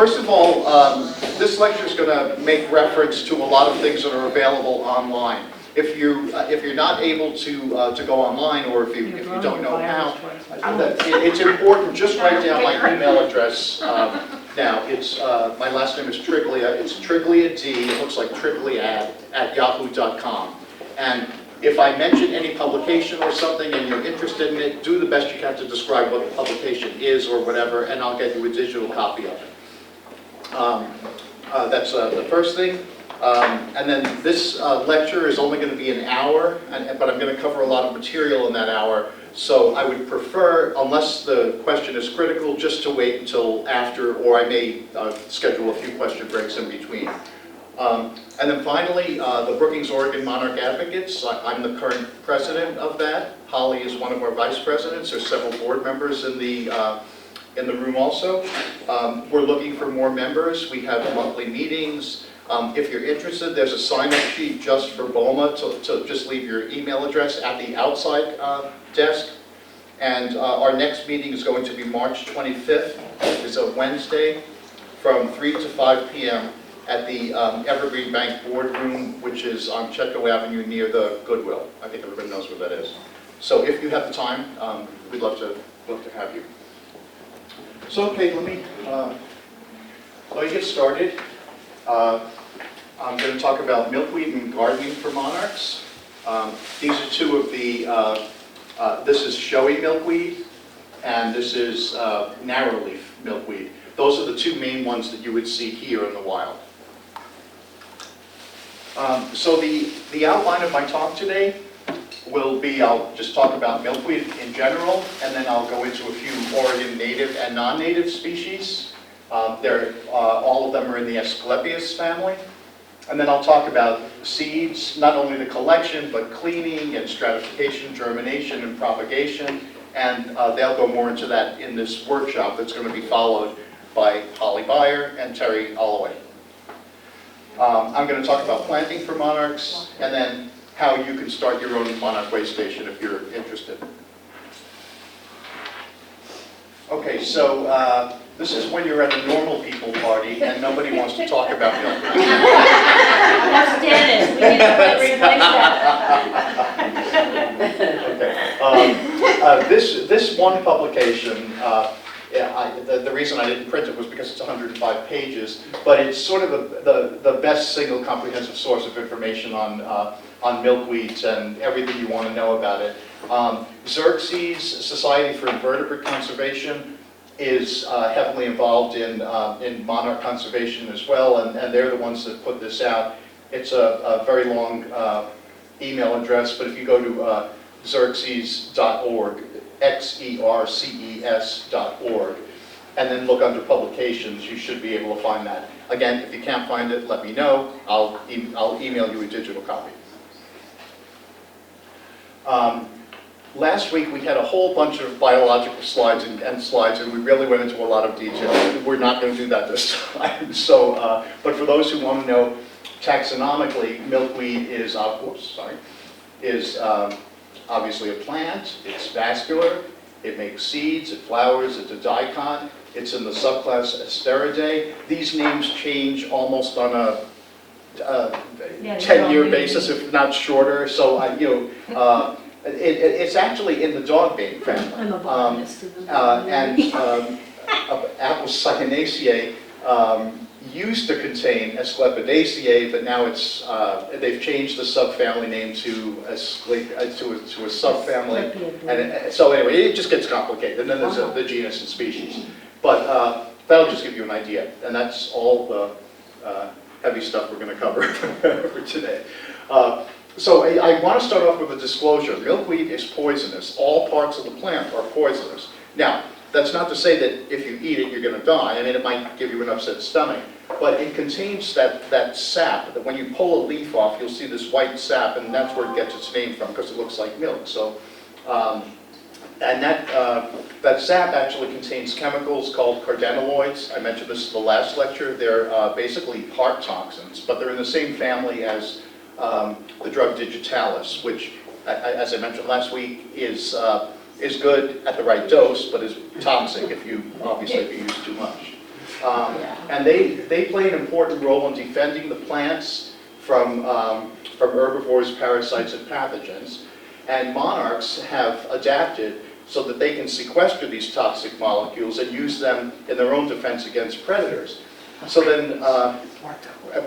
First of all, this lecture is going to make reference to a lot of things that are available online. If you're not able to go online, or if you don't know how, it's important. Just write down my email address now. It's my last name is Triglia. It's Triglia D. It looks like Trigliad at yahoo.com. And if I mention any publication or something and you're interested in it, do the best you can to describe what the publication is or whatever, and I'll get you a digital copy of it. That's the first thing. And then this lecture is only going to be an hour, but I'm going to cover a lot of material in that hour. So I would prefer, unless the question is critical, just to wait until after, or I may schedule a few question breaks in between. And then finally, the Brookings, Oregon Monarch Advocates. I'm the current president of that. Holly is one of our vice presidents. There's several board members in the room also. We're looking for more members. We have monthly meetings. If you're interested, there's a sign-up sheet just for BOMA to just leave your email address at the outside desk. And our next meeting is going to be March 25th. It's a Wednesday from 3 to 5 p.m. at the Evergreen Bank Boardroom, which is on Chetco Avenue near the Goodwill. I think everybody knows where that is. So if you have the time, we'd love to have you. So okay, let me get started. I'm going to talk about milkweed and gardening for monarchs. These are two of the, this is showy milkweed, and this is narrowleaf milkweed. Those are the two main ones that you would see here in the wild. So the outline of my talk today will be, I'll just talk about milkweed in general, and then I'll go into a few Oregon native and non-native species. All of them are in the Asclepias family. And then I'll talk about seeds, not only the collection, but cleaning and stratification, germination, and propagation. And they'll go more into that in this workshop that's going to be followed by Holly Beyer and Terry Holloway. I'm going to talk about planting for monarchs, and then how you can start your own monarch way station if you're interested. Okay, so this is when you're at a normal people party and nobody wants to talk about milkweed. That's Dennis. We need to replace that. Okay. This one publication, the reason I didn't print it was because it's 105 pages, but it's sort of the best single comprehensive source of information on milkweeds and everything you want to know about it. Xerxes Society for Invertebrate Conservation is heavily involved in monarch conservation as well, and they're the ones that put this out. It's a very long email address, but if you go to xerces.org, xerces.org, and then look under publications, you should be able to find that. Again, if you can't find it, let me know. I'll email you a digital copy. Last week we had a whole bunch of biological slides and slides, and we really went into a lot of detail. We're not going to do that this time. So, but for those who want to know, taxonomically, milkweed is obviously a plant. It's vascular. It makes seeds. It flowers. It's a dicot. It's in the subclass Asteridae. These names change almost on a 10-year basis, if not shorter. So it's actually in the dogbane family. I'm a botanist. And Apis cycanaceae used to contain Asclepidaceae, but now it's they've changed the subfamily name to a subfamily. And so anyway, it just gets complicated. And then there's the genus and species. But that'll just give you an idea. And that's all the heavy stuff we're going to cover for today. So I want to start off with a disclosure. Milkweed is poisonous. All parts of the plant are poisonous. Now, that's not to say that if you eat it, you're going to die. I mean, it might give you an upset stomach. But it contains that sap, that when you pull a leaf off, you'll see this white sap, and that's where it gets its name from, because it looks like milk. So, and that sap actually contains chemicals called cardenaloids. I mentioned this in the last lecture. They're basically heart toxins, but they're in the same family as the drug digitalis, which, as I mentioned last week, is good at the right dose, but is toxic if you use too much. And they play an important role in defending the plants from herbivores, parasites, and pathogens. And monarchs have adapted so that they can sequester these toxic molecules and use them in their own defense against predators. So then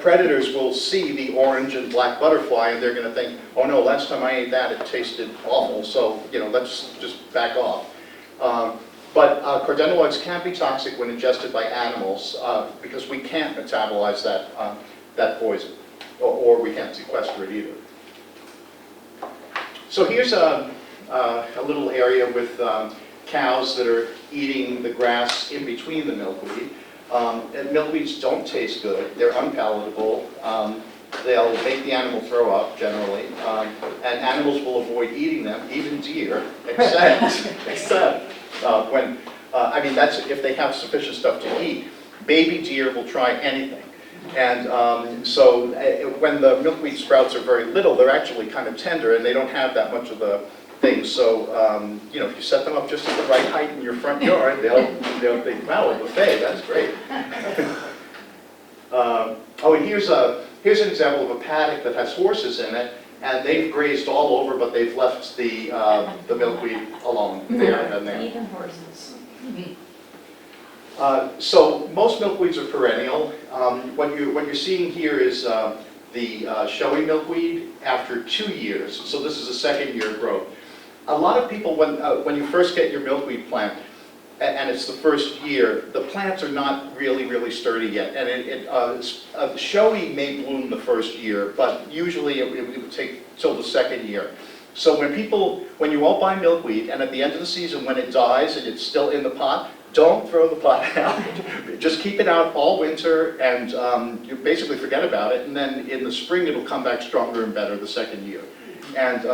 predators will see the orange and black butterfly and they're going to think, oh no, last time I ate that it tasted awful, so let's just back off. But cardenaloids can be toxic when ingested by animals because we can't metabolize that poison, or we can't sequester it either. So here's a little area with cows that are eating the grass in between the milkweed. And milkweeds don't taste good. They're unpalatable. They'll make the animal throw up, generally. And animals will avoid eating them, even deer, except when, that's if they have sufficient stuff to eat. Baby deer will try anything. And so when the milkweed sprouts are very little, they're actually kind of tender and they don't have that much of the thing. So, if you set them up just at the right height in your front yard, they'll think, wow, a buffet, that's great. And here's an example of a paddock that has horses in it, and they've grazed all over, but they've left the milkweed alone there and there. Even horses. So most milkweeds are perennial. What you're seeing here is the showy milkweed after 2 years. So this is a second-year growth. A lot of people, when you first get your milkweed plant, and it's the first year, the plants are not really sturdy yet. And showy may bloom the first year, but usually it would take till the second year. So when you all buy milkweed, and at the end of the season when it dies and it's still in the pot, don't throw the pot out. Just keep it out all winter and you basically forget about it. And then in the spring it'll come back stronger and better the second year. And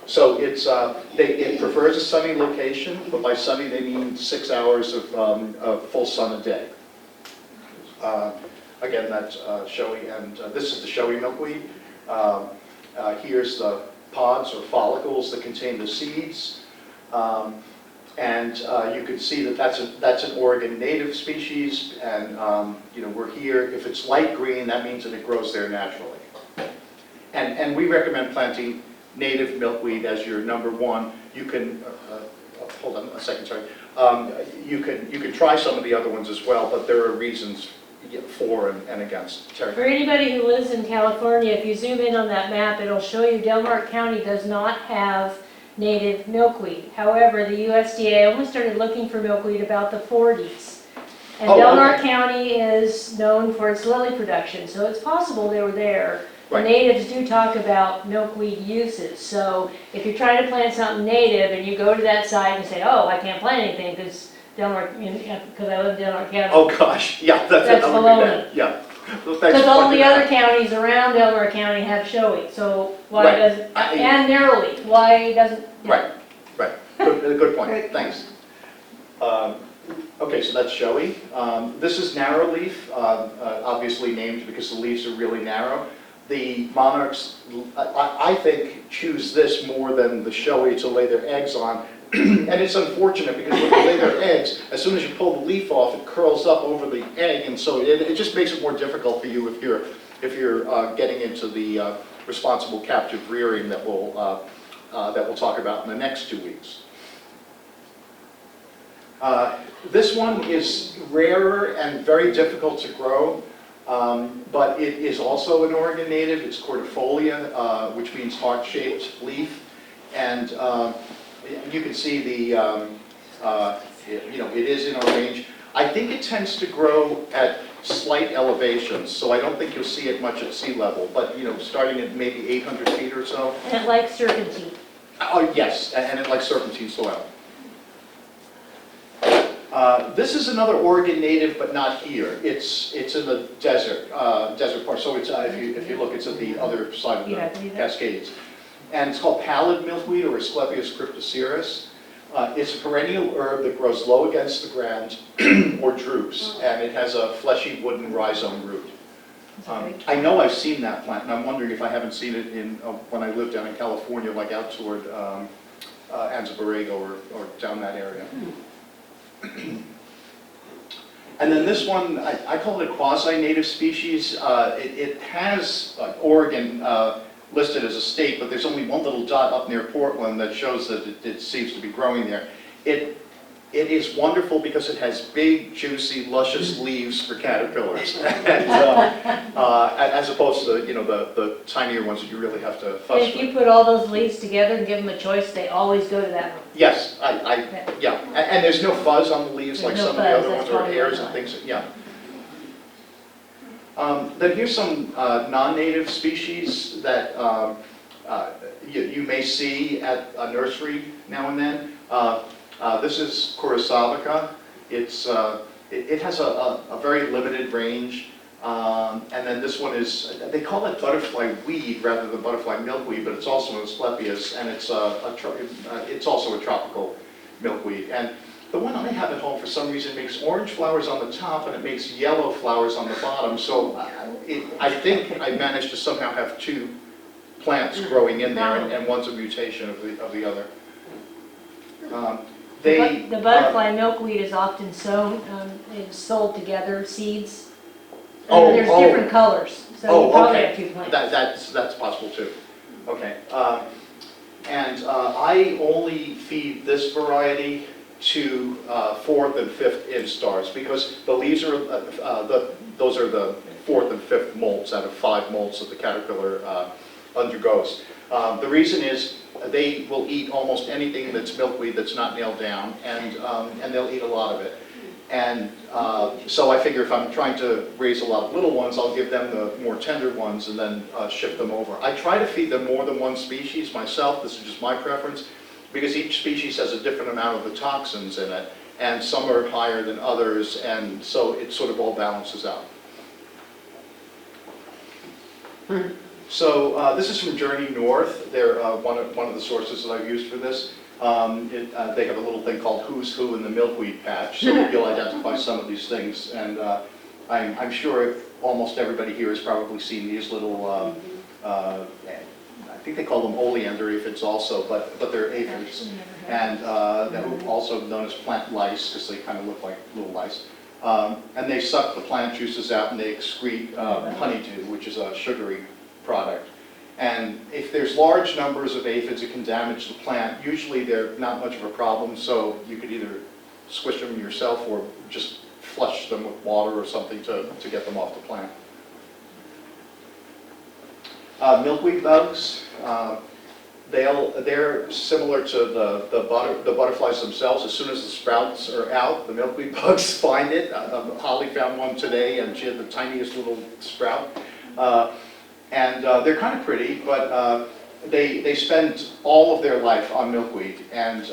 so it prefers a sunny location, but by sunny they mean 6 hours of full sun a day. Again, that's showy, and this is the showy milkweed. Here's the pods or follicles that contain the seeds. And you can see that that's an Oregon native species, and we're here. If it's light green, that means that it grows there naturally. And we recommend planting native milkweed as your number one. You can hold on a second, sorry. You can try some of the other ones as well, but there are reasons for and against. Terry. For anybody who lives in California, if you zoom in on that map, it'll show you Del Mar County does not have native milkweed. However, the USDA only started looking for milkweed about the 40s. And Del Mar County is known for its lily production, so it's possible they were there. The natives do talk about milkweed uses, so if you're trying to plant something native and you go to that site and say, oh, I can't plant anything because I live in Del Mar County. Oh gosh, yeah, that would be bad. Yeah. Because all the other counties around Del Mar County have showy, so why doesn't, and narrowleaf, why doesn't? Right. Good point, thanks. Okay, so that's showy. This is narrowleaf, obviously named because the leaves are really narrow. The monarchs, I think, choose this more than the showy to lay their eggs on. And it's unfortunate because when they lay their eggs, as soon as you pull the leaf off, it curls up over the egg, and so it just makes it more difficult for you if you're getting into the responsible captive rearing that we'll talk about in the next 2 weeks. This one is rarer and very difficult to grow, but it is also an Oregon native. It's cordifolia, which means heart-shaped leaf, and you can see it is in our range. I think it tends to grow at slight elevations, so I don't think you'll see it much at sea level, but starting at maybe 800 feet or so. And it likes serpentine. Oh yes, and it likes serpentine soil. This is another Oregon native, but not here. It's in the desert part. So it's if you look, it's at the other side of the Cascades. And it's called pallid milkweed, or Asclepias cryptoceras. It's a perennial herb that grows low against the ground or droops, and it has a fleshy wooden rhizome root. I know I've seen that plant, and I'm wondering if I haven't seen it in when I lived down in California, like out toward Anza Borrego or down that area. And then this one, I call it a quasi-native species. It has Oregon listed as a state, but there's only one little dot up near Portland that shows that it seems to be growing there. It is wonderful because it has big, juicy, luscious leaves for caterpillars, and, as opposed to the tinier ones that you really have to fuss If with. you put all those leaves together and give them a choice, they always go to that one. Yes, yeah, and there's no fuzz on the leaves like There's no some of the fuzz, other that's ones, or probably hairs why. and things, yeah. Then here's some non-native species that you may see at a nursery now and then. This is Kurosawaca. It has a very limited range. And then this one is, they call it butterfly weed rather than butterfly milkweed, but it's also an Asclepias, and it's also a tropical milkweed. And the one I have at home, for some reason, makes orange flowers on the top and it makes yellow flowers on the bottom. So I think I managed to somehow have two plants growing in there, and one's a mutation of the other. The butterfly milkweed is often sown, it's sold together, seeds. And there's different colors, so you probably have two plants. That's possible too. Okay. And I only feed this variety to 4th and 5th instars because the leaves are, those are the 4th and 5th molts out of 5 molts that the caterpillar undergoes. The reason is they will eat almost anything that's milkweed that's not nailed down, and they'll eat a lot of it. And so I figure if I'm trying to raise a lot of little ones, I'll give them the more tender ones and then ship them over. I try to feed them more than one species myself. This is just my preference, because each species has a different amount of the toxins in it, and some are higher than others, and so it sort of all balances out. So this is from Journey North. They're one of the sources that I've used for this. They have a little thing called Who's Who in the Milkweed Patch, so you'll identify some of these things. And I'm sure almost everybody here has probably seen these little, I think they call them oleander aphids also, but they're aphids. And they're also known as plant lice, because they kind of look like little lice. And they suck the plant juices out and they excrete honeydew, which is a sugary product. And if there's large numbers of aphids, it can damage the plant. Usually they're not much of a problem, so you could either squish them yourself or just flush them with water or something to get them off the plant. Milkweed bugs, they're similar to the butterflies themselves. As soon as the sprouts are out, the milkweed bugs find it. Holly found one today, and she had the tiniest little sprout. And they're kind of pretty, but they spend all of their life on milkweed, and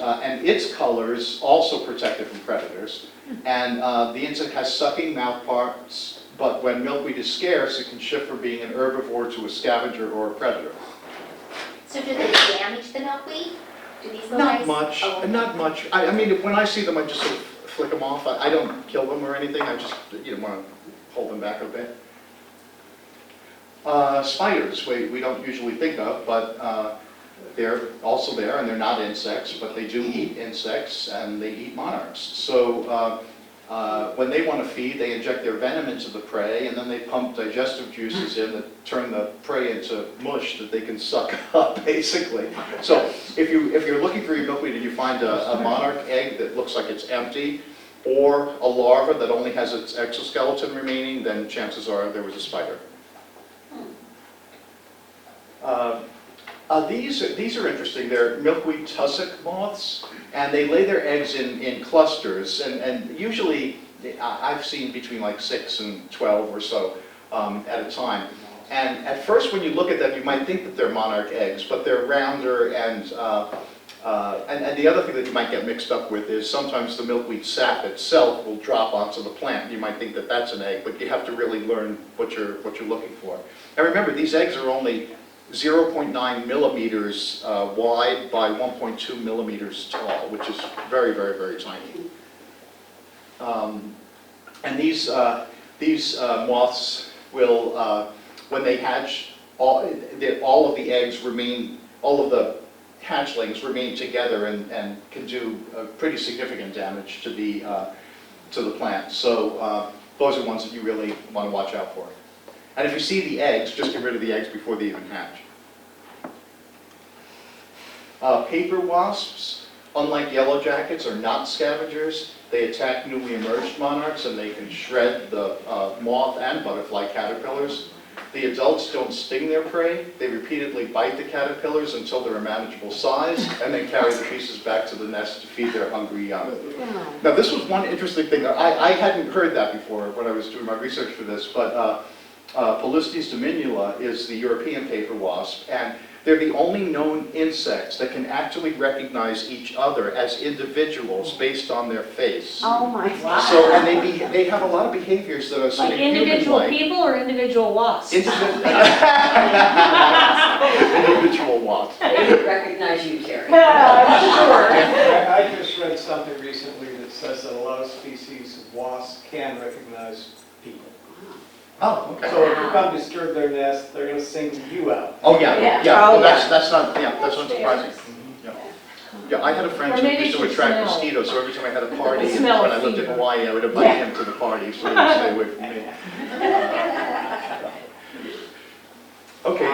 its colors also protect it from predators. And the insect has sucking mouth parts, but when milkweed is scarce, it can shift from being an herbivore to a scavenger or a predator. So do they damage the milkweed? Do these little Not guys? much, Oh, not much. I mean, when I see them, I just sort of flick them off. I don't kill them or anything. I just want to hold them back a bit. Spiders, we don't usually think of, but they're also there, and they're not insects, but they do eat insects, and they eat monarchs. So when they want to feed, they inject their venom into the prey, and then they pump digestive juices in that turn the prey into mush that they can suck up, basically. So if you're looking for your milkweed and you find a monarch egg that looks like it's empty, or a larva that only has its exoskeleton remaining, then chances are there was a spider. These are interesting. They're milkweed tussock moths, and they lay their eggs in clusters, and usually I've seen between like 6 and 12 or so at a time. And at first when you look at them, you might think that they're monarch eggs, but they're rounder, and the other thing that you might get mixed up with is sometimes the milkweed sap itself will drop onto the plant. You might think that that's an egg, but you have to really learn what you're looking for. And remember, these eggs are only 0.9 millimeters wide by 1.2 millimeters tall, which is very, very, very tiny. And these moths will, when they hatch, all of the eggs remain, all of the hatchlings remain together and can do pretty significant damage to to the plant. So those are ones that you really want to watch out for. And if you see the eggs, just get rid of the eggs before they even hatch. Paper wasps, unlike yellow jackets, are not scavengers. They attack newly emerged monarchs and they can shred the moth and butterfly caterpillars. The adults don't sting their prey. They repeatedly bite the caterpillars until they're a manageable size and then carry the pieces back to the nest to feed their hungry young. Now this was one interesting thing. I hadn't heard that before when I was doing my research for this, but Polistes dominula is the European paper wasp, and they're the only known insects that can actually recognize each other as individuals based on their face. Oh my God. So, and they have a lot of behaviors that are sort Like of individual human-like. people or individual wasps? Individual wasps. They didn't recognize you, Terry. I just read something recently that says that a lot of species of wasps can recognize people. Oh, okay. So if you come disturb their nest, they're gonna single you out. Oh, yeah, Yeah. yeah, Oh, well, yeah. that's not surprising. Yeah. Yeah, I had a friend Or who maybe used to she attract smelled. mosquitoes, so every time I had a party, The when smell of I lived in fever. Hawaii, I would invite him to the party, so he would stay away from me. Okay,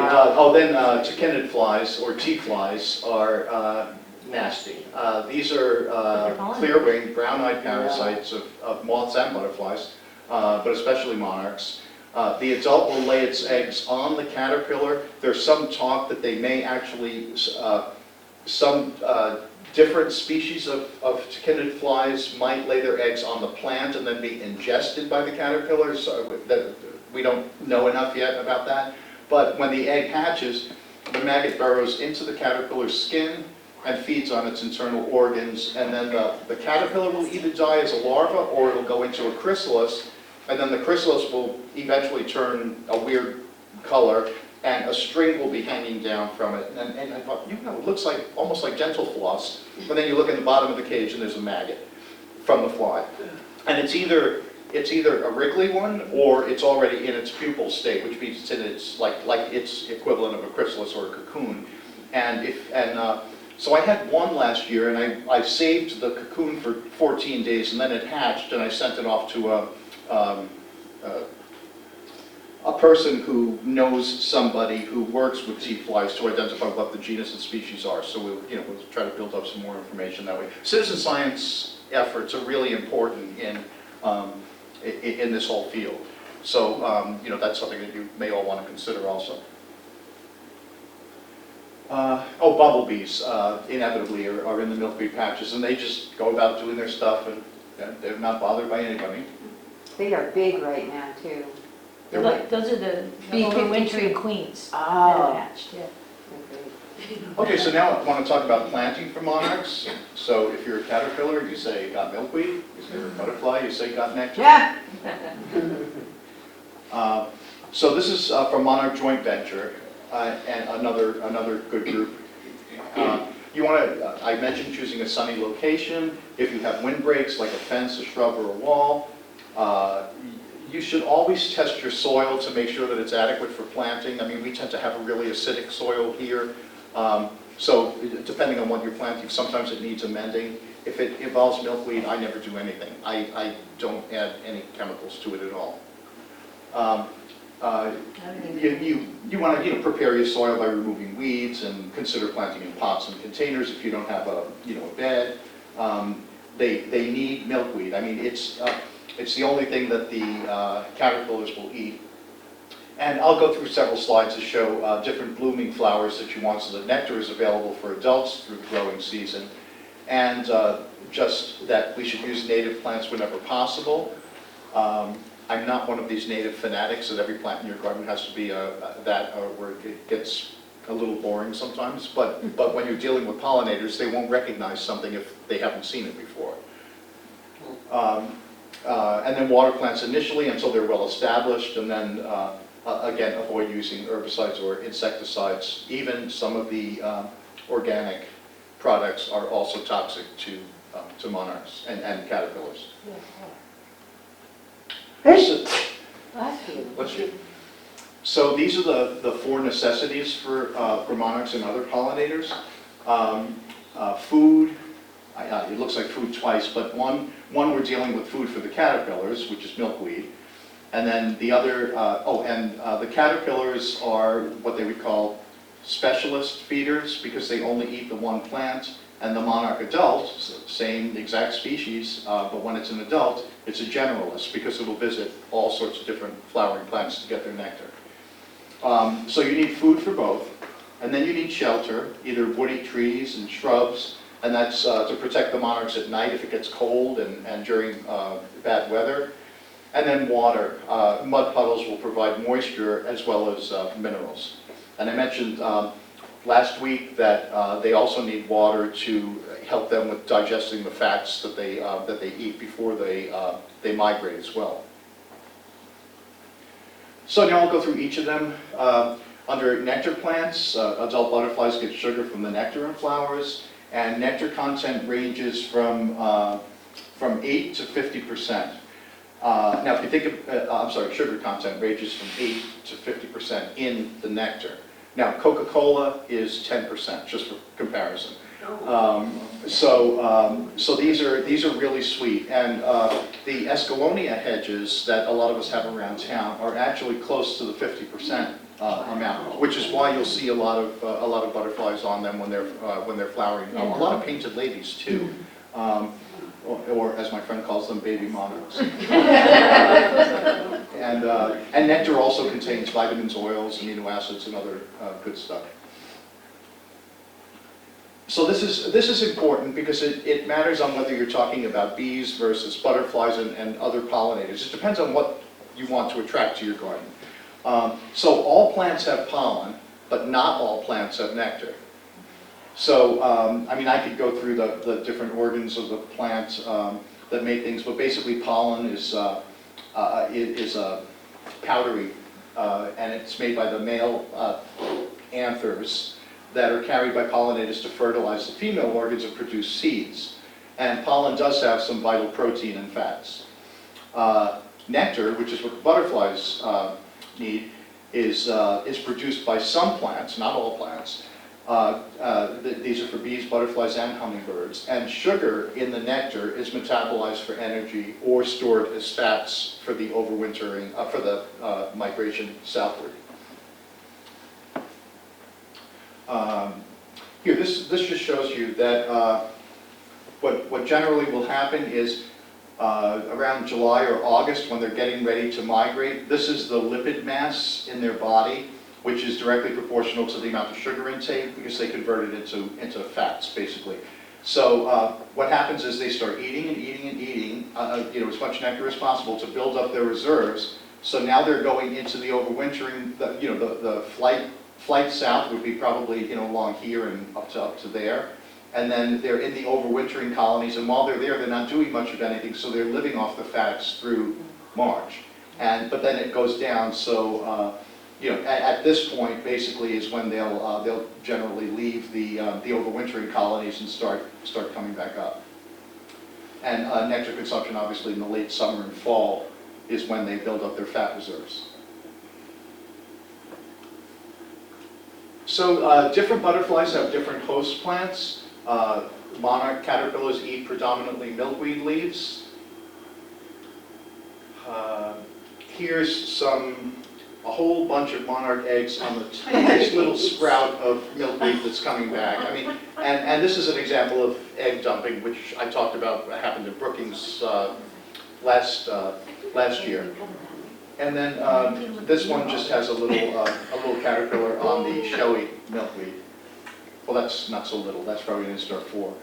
then tachinid flies, or tea flies, are nasty. These are clear-winged, brown-eyed parasites of moths and butterflies, but especially monarchs. The adult will lay its eggs on the caterpillar. There's some talk that they may actually, some different species of tachinid flies might lay their eggs on the plant and then be ingested by the caterpillars. So we don't know enough yet about that. But when the egg hatches, the maggot burrows into the caterpillar's skin and feeds on its internal organs. And then the caterpillar will either die as a larva or it'll go into a chrysalis. And then the chrysalis will eventually turn a weird color and a string will be hanging down from it. And I thought, you know, it looks like almost like dental floss. But then you look at the bottom of the cage and there's a maggot from the fly. And it's either a wriggly one or it's already in its pupal state, which means it's in its like its equivalent of a chrysalis or a cocoon. So I had one last year and I saved the cocoon for 14 days and then it hatched and I sent it off to a person who knows somebody who works with tea flies to identify what the genus and species are. So we'll try to build up some more information that way. Citizen science efforts are really important in this whole field. So that's something that you may all want to consider also. Bumblebees inevitably are in the milkweed patches, and they just go about doing their stuff, and they're not bothered by anybody. They are big right now, too. They're Like, those are the overwintering queens that Oh. hatched, yeah. Okay, so now I want to talk about planting for monarchs. So if you're a caterpillar, you say got milkweed. If you're a butterfly, you say got nectar. Yeah. So this is from Monarch Joint Venture and another good group. You want to, I mentioned choosing a sunny location. If you have windbreaks like a fence, a shrub, or a wall, you should always test your soil to make sure that it's adequate for planting. I mean, we tend to have a really acidic soil here. So depending on what you're planting, sometimes it needs amending. If it involves milkweed, I never do anything. I don't add any chemicals to it at all. You want to prepare your soil by removing weeds and consider planting in pots and containers if you don't have a bed. They need milkweed. I mean, it's the only thing that the caterpillars will eat. And I'll go through several slides to show different blooming flowers that you want so that nectar is available for adults through the growing season. And just that we should use native plants whenever possible. I'm not one of these native fanatics that every plant in your garden has to be where it gets a little boring sometimes. But when you're dealing with pollinators, they won't recognize something if they haven't seen it before. And then water plants initially until they're well established, and then again, avoid using herbicides or insecticides. Even some of the organic products are also toxic to monarchs and caterpillars. So these are the four necessities for monarchs and other pollinators. Food, it looks like food twice, but one we're dealing with food for the caterpillars, which is milkweed. And then the other, the caterpillars are what they would call specialist feeders because they only eat the one plant. And the monarch adult, same exact species, but when it's an adult, it's a generalist because it will visit all sorts of different flowering plants to get their nectar. So you need food for both, and then you need shelter, either woody trees and shrubs, and that's to protect the monarchs at night if it gets cold and during bad weather. And then water. Mud puddles will provide moisture as well as minerals. And I mentioned last week that they also need water to help them with digesting the fats that they eat before they migrate as well. So now I'll go through each of them. Under nectar plants, adult butterflies get sugar from the nectar in flowers, and nectar content ranges from 8 to 50%. Now, if you think of, sugar content ranges from 8 to 50% in the nectar. Now, Coca-Cola is 10%, just for comparison. So these are really sweet, and the Escallonia hedges that a lot of us have around town are actually close to the 50% amount, which is why you'll see a lot of butterflies on them when they're flowering. A lot of painted ladies too, or as my friend calls them, baby monarchs. And nectar also contains vitamins, oils, amino acids, and other good stuff. So this is important because it matters on whether you're talking about bees versus butterflies and other pollinators. It depends on what you want to attract to your garden. So all plants have pollen, but not all plants have nectar. So, I mean, I could go through the different organs of the plant that make things, but basically pollen is powdery, and it's made by the male anthers that are carried by pollinators to fertilize the female organs and produce seeds. And pollen does have some vital protein and fats. Nectar, which is what the butterflies need, is produced by some plants, not all plants. These are for bees, butterflies, and hummingbirds. And sugar in the nectar is metabolized for energy or stored as fats for the overwintering, for the migration southward. Here, this just shows you that what generally will happen is around July or August, when they're getting ready to migrate, this is the lipid mass in their body, which is directly proportional to the amount of sugar intake because they convert it into fats, basically. So what happens is they start eating and eating and eating, as much nectar as possible to build up their reserves. So now they're going into the overwintering. The flight south would be probably along here and up to there, and then they're in the overwintering colonies. And while they're there, they're not doing much of anything, so they're living off the fats through March. But then it goes down. So at this point, basically, is when they'll generally leave the overwintering colonies and start coming back up. And nectar consumption, obviously, in the late summer and fall is when they build up their fat reserves. So different butterflies have different host plants. Monarch caterpillars eat predominantly milkweed leaves. Here's a whole bunch of monarch eggs on the tiniest little sprout of milkweed that's coming back. I mean, and this is an example of egg dumping, which I talked about happened in Brookings last year. And then this one just has a little caterpillar on the showy milkweed. Well, that's not so little. That's probably an instar 4.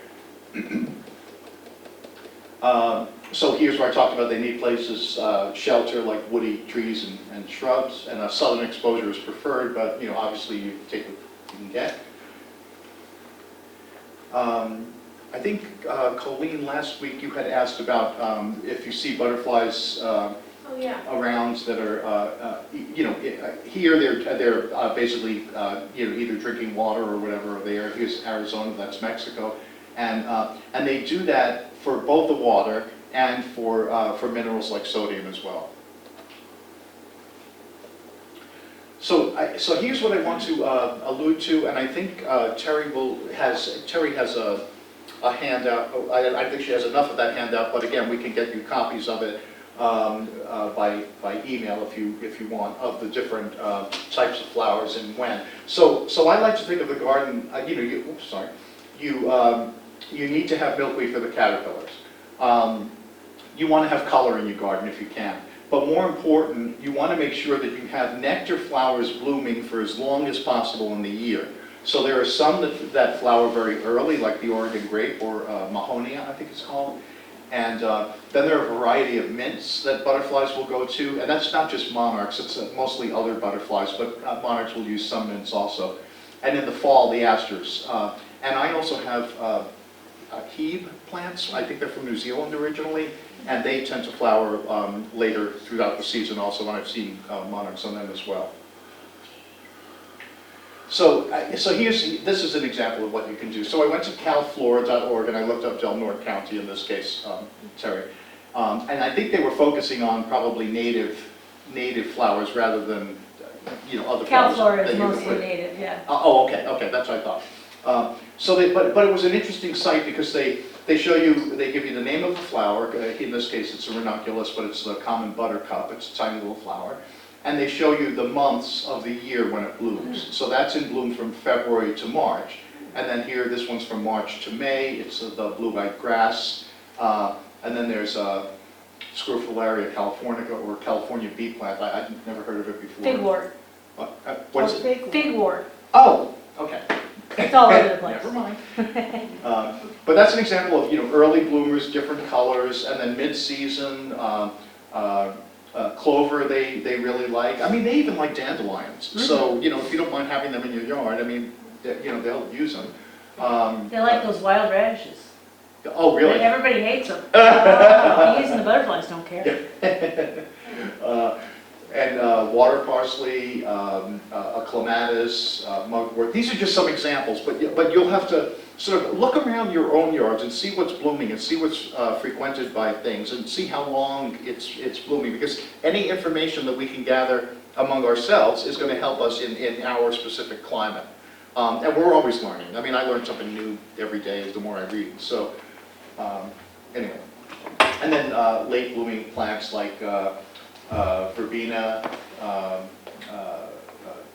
So here's where I talked about they need places, shelter like woody trees and shrubs, and a southern exposure is preferred, but obviously you take what you can get. I think, Colleen, last week you had asked about if you see butterflies around that are, here they're basically, either drinking water or whatever there. Here's Arizona, that's Mexico. And they do that for both the water and for minerals like sodium as well. So here's what I want to allude to, and I think Terry has a a handout. I think she has enough of that handout, but again, we can get you copies of it by email if you want, of the different types of flowers and when. So I like to think of the garden, you need to have milkweed for the caterpillars. You want to have color in your garden if you can. But more important, you want to make sure that you have nectar flowers blooming for as long as possible in the year. So there are some that flower very early, like the Oregon grape, or Mahonia, I think it's called. And then there are a variety of mints that butterflies will go to. And that's not just monarchs, it's mostly other butterflies, but monarchs will use some mints also. And in the fall, the asters. And I also have Hebe plants. I think they're from New Zealand originally. And they tend to flower later throughout the season also, and I've seen monarchs on them as well. So this is an example of what you can do. So I went to calflora.org and I looked up Del Norte County in this case, Terry. And I think they were focusing on probably native flowers rather than other flowers. Calflora is mostly native, yeah. Okay, that's what I thought. But it was an interesting site because they give you the name of the flower. In this case, it's a ranunculus, but it's the common buttercup. It's a tiny little flower. And they show you the months of the year when it blooms. So that's in bloom from February to March. And then here, this one's from March to May. It's the blue-eyed grass. And then there's Scrophularia californica, or California bee plant. I've never heard of it before. Figwort. What's it? Figwort. Oh, okay. It's all over the place. Never mind. But that's an example of early bloomers, different colors, and then mid-season. Clover they really like. I mean, they even like dandelions. Mm-hmm. So if you don't mind having them in your yard, I mean, they'll use them. They like those wild radishes. Oh, really? Everybody hates them. The bees and the butterflies don't care. And water parsley, clematis, mugwort. These are just some examples, but you'll have to sort of look around your own yards and see what's blooming and see what's frequented by things and see how long it's blooming, because any information that we can gather among ourselves is going to help us in our specific climate. And we're always learning. I mean, I learn something new every day the more I read. So anyway. And then late blooming plants like verbena,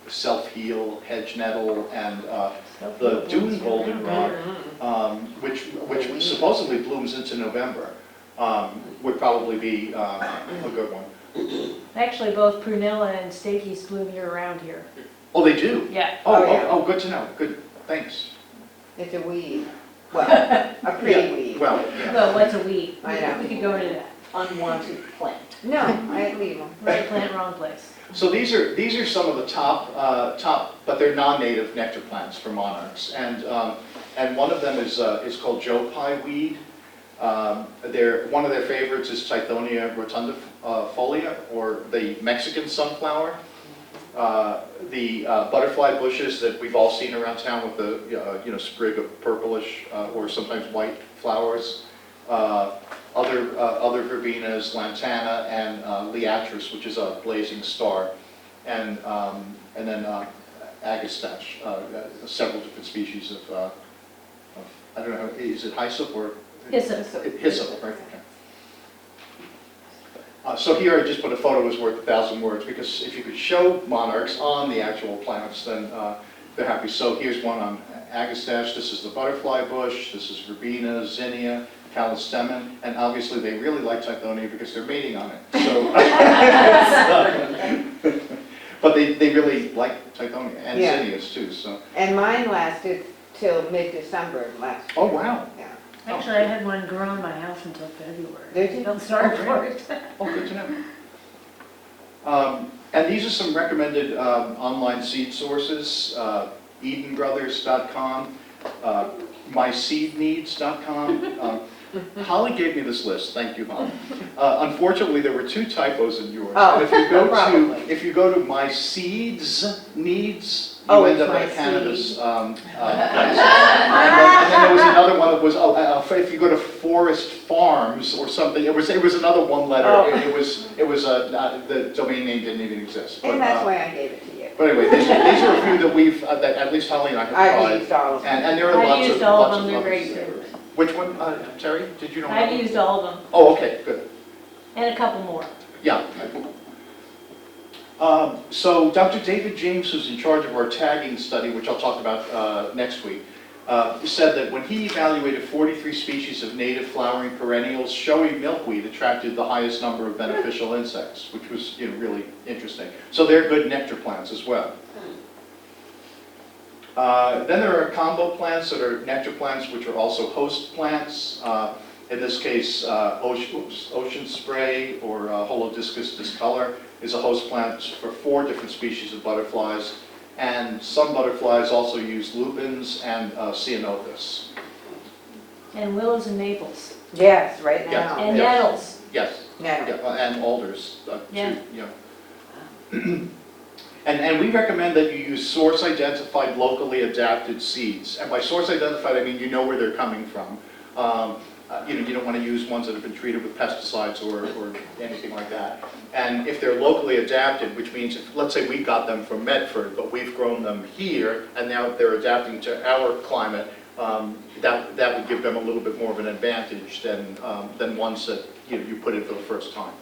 self-heal, hedge nettle, and the dune goldenrod, which supposedly blooms into November, would probably be a good one. Actually, both prunella and stachys bloom year-round here. Oh, they do? Yeah. Oh, good to know. Good, thanks. It's a weed. Well, a pretty weed. Well, yeah. Well, what's a weed? I know. We could go into that. Unwanted plant. No, I leave them. Right plant, wrong place. So these are some of the top, but they're non-native nectar plants for monarchs, and one of them is called Joe Pye weed. One of their favorites is Tithonia rotundifolia, or the Mexican sunflower. The butterfly bushes that we've all seen around town with the sprig of purplish or sometimes white flowers. Other verbenas, lantana, and liatris, which is a blazing star, and then agastache, several different species of I don't know, is it hyssop or? Hyssop. Hyssop, right, okay. So here I just put a photo is worth 1,000 words, because if you could show monarchs on the actual plants, then they're happy. So here's one on agastache. This is the butterfly bush. This is verbena, zinnia, callistemon, and obviously they really like Tithonia because they're mating on it. So, but they really like Tithonia and zinnias too. So. And mine lasted till mid-December last year. Oh wow! Yeah. Actually, I had one grow in my house until February. Did you? Don't start for it. Oh, good to know. And these are some recommended online seed sources: EdenBrothers.com, MySeedNeeds.com. Holly gave me this list. Thank you, Holly. Unfortunately, there were 2 typos in yours. Oh, and if you go to My Seeds Needs, you end up at Canada's place. And then there was another one that was if you go to Forest Farms or something, it was another one letter. Oh. It was the domain name didn't even exist. And that's why I gave it to you. But anyway, these are a few that at least Holly and I have tried. I've used all of them. And there are I've lots used of all of lots them. They're others. great too. Which one, Terry, did you know? I've used all of them, Oh, okay, good. and a couple more. Yeah. So Dr. David James, who's in charge of our tagging study, which I'll talk about next week, said that when he evaluated 43 species of native flowering perennials, showy milkweed attracted the highest number of beneficial insects, which was really interesting. So they're good nectar plants as well. Then there are combo plants that are nectar plants, which are also host plants. In this case, ocean spray or Holodiscus discolor is a host plant for 4 different species of butterflies. And some butterflies also use lupins and ceanothus. And willows and maples, Yes, right Yeah. now. and Yeah. nettles. Yes, Yeah. yeah, and alders too. Yeah. Yeah. And we recommend that you use source-identified, locally adapted seeds. And by source-identified, I mean you know where they're coming from. You don't want to use ones that have been treated with pesticides or anything like that. And if they're locally adapted, which means, if, let's say we got them from Medford, but we've grown them here, and now they're adapting to our climate, that would give them a little bit more of an advantage than ones that you put in for the first time.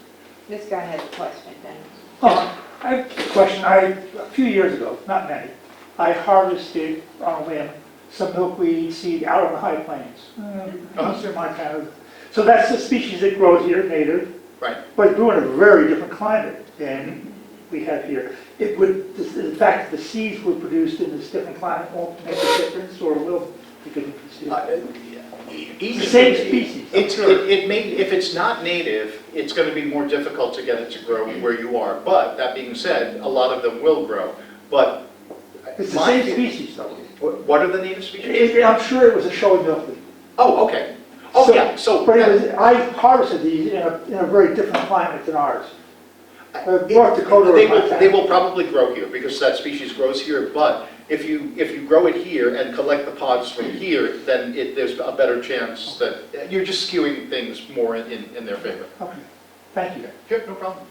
This guy has a question then. I have a question. A few years ago, not many, I harvested on a whim some milkweed seed out of the high plains. Eastern Montana. So that's the species that grows here, native, Right. but it grew in a very different climate than we have here. It would, the fact that the seeds were produced in this different climate won't make a difference, or will make a difference? It's the same species. If it's not native, it's going to be more difficult to get it to grow where you are. But that being said, a lot of them will grow. But It's the same species, though. what are the native species? I'm sure it was a showy milkweed. Oh, okay. Oh, yeah. So But it was, I harvested these in a very different climate than ours. North Dakota. they will probably grow here because that species grows here. But if you grow it here and collect the pods from here, then there's a better chance that you're just skewing things more in their favor. Okay, thank you. Sure, no problem.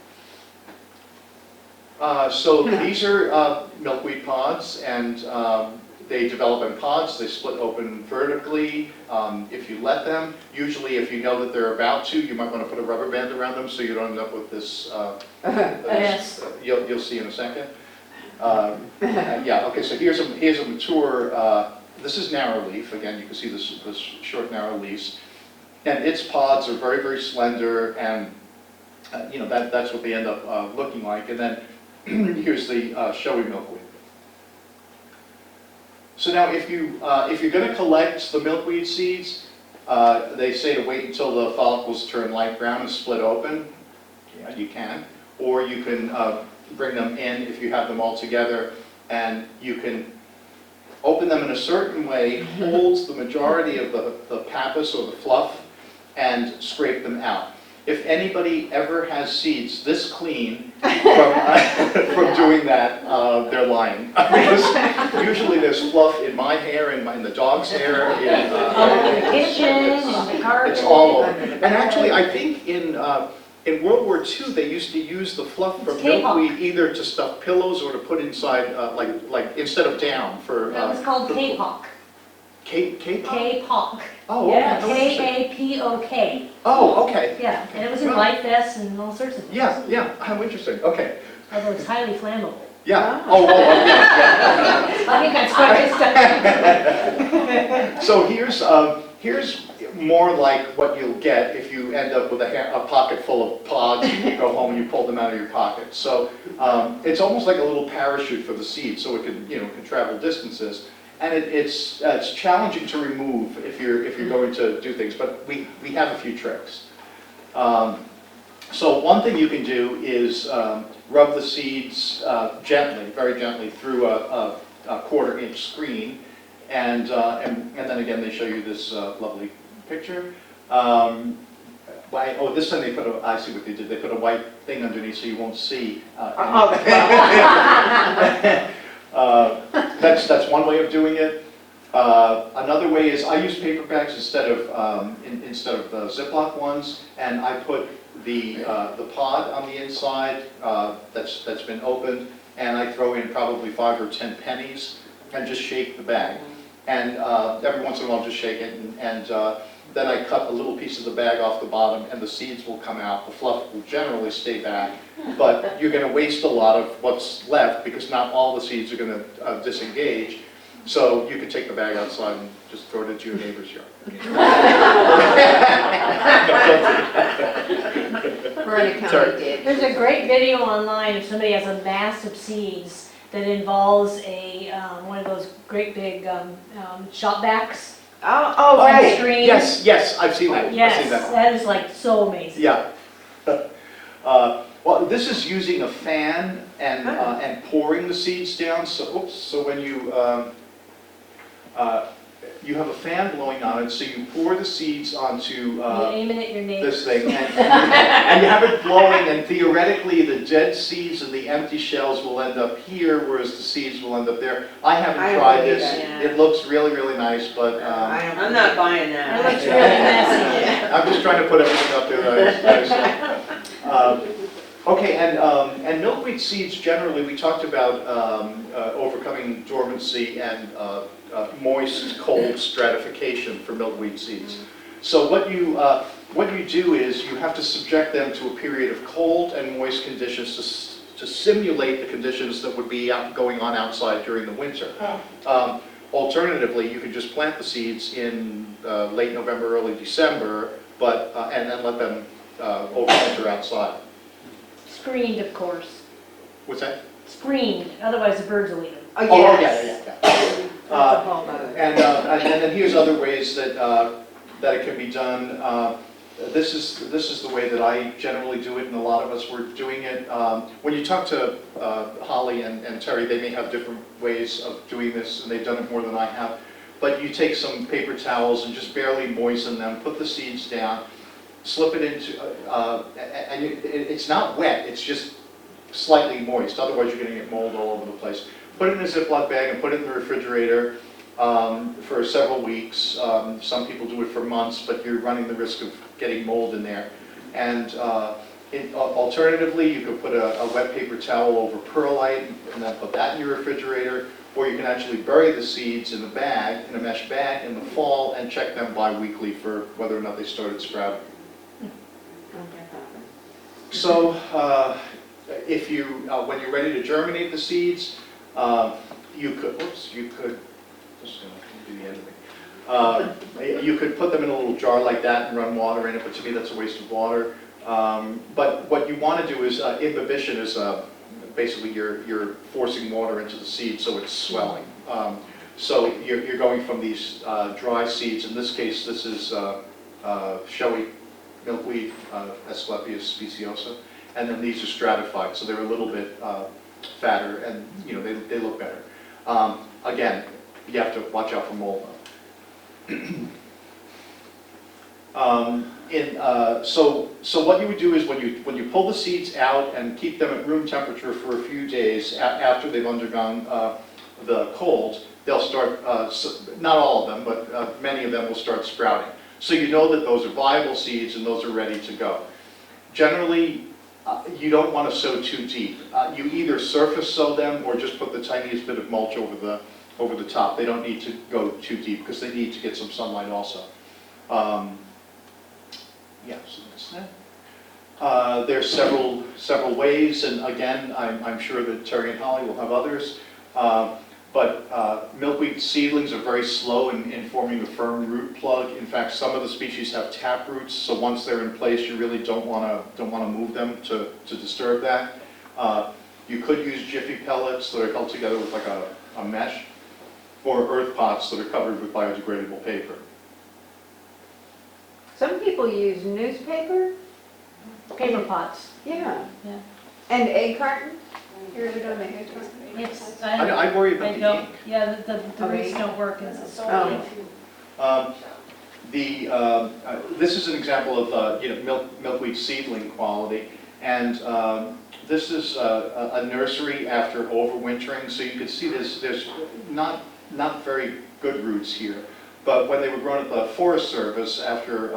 So these are milkweed pods, and they develop in pods. They split open vertically if you let them. Usually, if you know that they're about to, you might want to put a rubber band around them so you don't end up with this. Yes. You'll see in a second. Yeah. Okay. So here's a mature. This is narrow leaf. Again, you can see this short narrow leaves, and its pods are very, very slender, and that's what they end up looking like. And then here's the showy milkweed. So now, if you're going to collect the milkweed seeds, they say to wait until the follicles turn light brown and split open. Yeah, you can, or you can bring them in if you have them all together, and you can open them in a certain way, holds the majority of the pappus or the fluff, and scrape them out. If anybody ever has seeds this clean from doing that, they're lying. Because usually there's fluff in my hair, in the dog's hair, in the kitchen, in the carpet. It's all over. And actually, I think in World War II, they used to use the fluff from It's K-pop. milkweed either to stuff pillows or to put inside, like instead of down for. That was called K-pop. K-pop? K-pop. Oh, Yeah, okay. K-A-P-O-K. Oh, okay. Yeah, and it was in Well, life vests and all sorts of things. Yeah, how interesting, okay. Although it's highly flammable. Yeah, oh, yeah. I think that's quite a stuff. So here's more like what you'll get if you end up with a pocket full of pods and you go home and you pull them out of your pocket. So it's almost like a little parachute for the seed, so it can travel distances. And it's challenging to remove if you're going to do things, but we have a few tricks. So one thing you can do is rub the seeds gently, very gently, through a 1/4 inch screen, and then again they show you this lovely picture. This time they put I see what they did. They put a white thing underneath so you won't see. That's one way of doing it. Another way is I use paper bags instead of the Ziploc ones, and I put the pod on the inside that's been opened, and I throw in probably 5 or 10 pennies and just shake the bag. and every once in a while just shake it, and then I cut a little piece of the bag off the bottom, and the seeds will come out. The fluff will generally stay back, but you're going to waste a lot of what's left because not all the seeds are going to disengage. So you could take the bag outside and just throw it into your neighbor's yard. Vernon Sorry. County did. There's a great video online of somebody has a mass of seeds that involves a, one of those great big shop backs Oh, on the right. screen. Yes, yes, I've seen that. I've Yes, seen that. that is like so amazing. Yeah. Well, this is using a fan and pouring the seeds down. So, oops. So when you you have a fan blowing on it, so you pour the seeds onto You aim it at your neighbor. this thing, and you have it blowing, and theoretically the dead seeds and the empty shells will end up here, whereas the seeds will end up there. I haven't I tried believe this. that, It looks really, really nice, but I'm not buying It that. looks really messy. I'm just trying to put everything up there that I saw. Okay, and milkweed seeds generally, we talked about overcoming dormancy and moist, cold stratification for milkweed seeds. So what you do is you have to subject them to a period of cold and moist conditions to simulate the conditions that would be going on outside during the winter. Alternatively, you can just plant the seeds in late November, early December, but and then let them overwinter outside. Screened, of course. What's that? Screened, otherwise the birds will eat them. Oh, Oh, yes. yeah. That's a whole nother. And then here's other ways that that it can be done. This is the way that I generally do it, and a lot of us were doing it. When you talk to Holly and Terry, they may have different ways of doing this, and they've done it more than I have. But you take some paper towels and just barely moisten them, put the seeds down, slip it into, and it's not wet, it's just slightly moist, otherwise you're going to get mold all over the place. Put it in a Ziploc bag and put it in the refrigerator for several weeks. Some people do it for months, but you're running the risk of getting mold in there. And alternatively, you could put a wet paper towel over perlite and then put that in your refrigerator, or you can actually bury the seeds in a bag, in a mesh bag in the fall, and check them bi-weekly for whether or not they started sprouting. So if you, when you're ready to germinate the seeds, you could, this is going to be the end of it. You could put them in a little jar like that and run water in it, but to me that's a waste of water. But what you want to do is, imbibition is basically you're forcing water into the seed so it's swelling. So you're going from these dry seeds, in this case this is showy milkweed, Asclepias speciosa, and then these are stratified, so they're a little bit fatter, and they look better. Again, you have to watch out for mold though. So what you would do is when you pull the seeds out and keep them at room temperature for a few days after they've undergone the cold, they'll start, not all of them, but many of them will start sprouting. So you know that those are viable seeds and those are ready to go. Generally, you don't want to sow too deep. You either surface sow them or just put the tiniest bit of mulch over the top. They don't need to go too deep because they need to get some sunlight also. Yeah, so that's that. There's several ways, and again, I'm sure that Terry and Holly will have others. But milkweed seedlings are very slow in forming a firm root plug. In fact, some of the species have tap roots, so once they're in place, you really don't want to move them to disturb that. You could use jiffy pellets that are held together with like a mesh, or earth pots that are covered with biodegradable paper. Some people use newspaper. Paper pots. Yeah. Yeah. And egg cartons. You ever done the egg carton? It's, I worry about I the don't, ink. yeah, the roots don't work as a Oh. This is an example of milkweed seedling quality, and this is a nursery after overwintering. So you can see there's not very good roots here, but when they were grown at the Forest Service after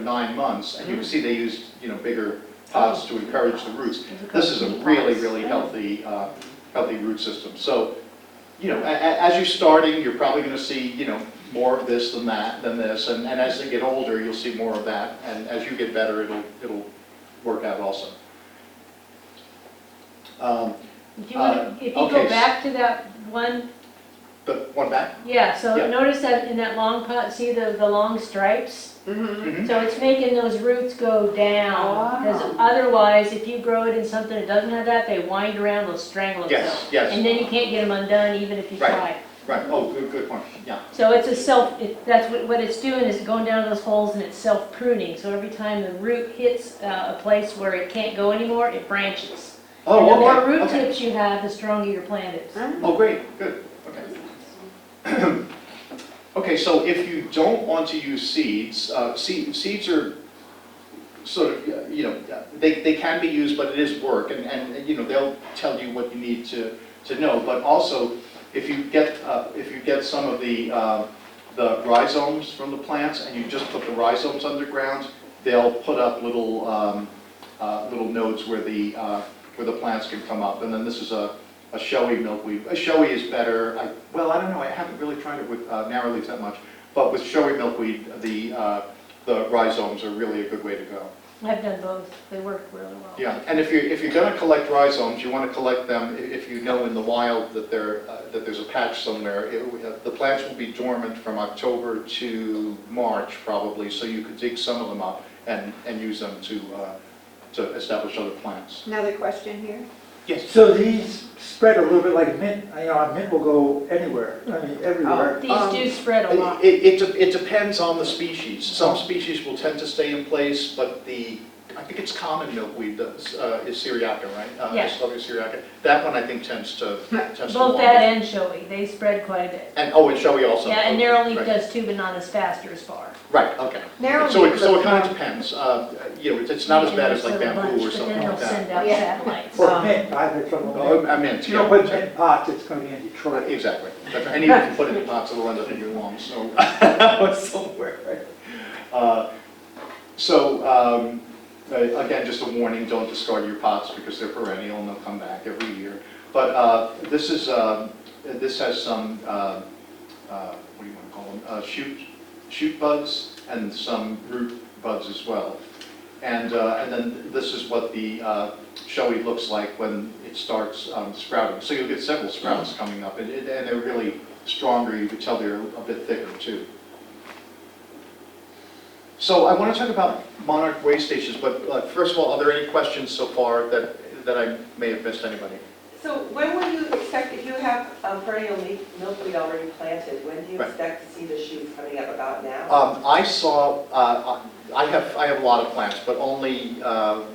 9 months, and you can see they used bigger pots to encourage the roots. This is a really healthy root system. So as you're starting, you're probably going to see, more of this than that, than this, and as they get older, you'll see more of that, and as you get better, it'll work out also. If you okay. go back to that one, The one back? yeah, so Yeah. notice that in that long pot, see the long stripes? Mhm. So it's making those roots go down, because otherwise, if you grow it in something that doesn't have that, they wind around, they'll strangle itself. Yes, And then you can't get them undone even if you Right. try. right, oh, good point, yeah. So it's that's what it's doing, is going down those holes and it's self-pruning. So every time the root hits a place where it can't go anymore, it branches. Oh, And the more okay, root okay. tips you have, the stronger your plant is. Oh, great, good, okay. Okay, so if you don't want to use seeds, seeds are sort of, they can be used, but it is work, and they'll tell you what you need to know. But also, if you get some of the rhizomes from the plants, and you just put the rhizomes underground, they'll put up little nodes where the plants can come up. And then this is a showy milkweed. A showy is better. I don't know. I haven't really tried it with narrow leaves that much, but with showy milkweed, the rhizomes are really a good way to go. I've done both. They work really well. Yeah, and if you're going to collect rhizomes, you want to collect them if you know in the wild that there's a patch somewhere. The plants will be dormant from October to March probably, so you could dig some of them up and use them to establish other plants. Another question here. Yes. So these spread a little bit like mint, a mint will go anywhere, everywhere. These do spread a lot. It depends on the species. Some species will tend to stay in place, but I think it's common milkweed is Syriaca, right? Yeah. Syriaca. That one I think tends to Both wander. that and showy, they spread quite a bit. And showy also. Yeah, and narrow leaf Right. does too, but not as fast or as far. Right, okay. Narrow So leaf it looks kind of more- depends. It's not as bad as like bamboo or something But then like they'll send that. out Yeah. satellites. Or mint, I've had trouble with Oh, mint. I meant, If you don't put mint yeah. in pots, it's gonna be in Detroit. Exactly. That's right. And even if you put it in pots, it'll end up in your lawn, so somewhere, right? Again, just a warning, don't discard your pots because they're perennial and they'll come back every year. But this has some, what do you want to call them, shoot buds and some root buds as well. And then this is what the showy looks like when it starts sprouting. So you'll get several sprouts coming up, and they're really stronger. You can tell they're a bit thicker too. So I want to talk about monarch way stations, but first of all, are there any questions so far that I may have missed anybody? So when will you expect, if you have perennial milkweed already planted, when do you Right. expect to see the shoots coming up about now? I saw, I have a lot of plants, but only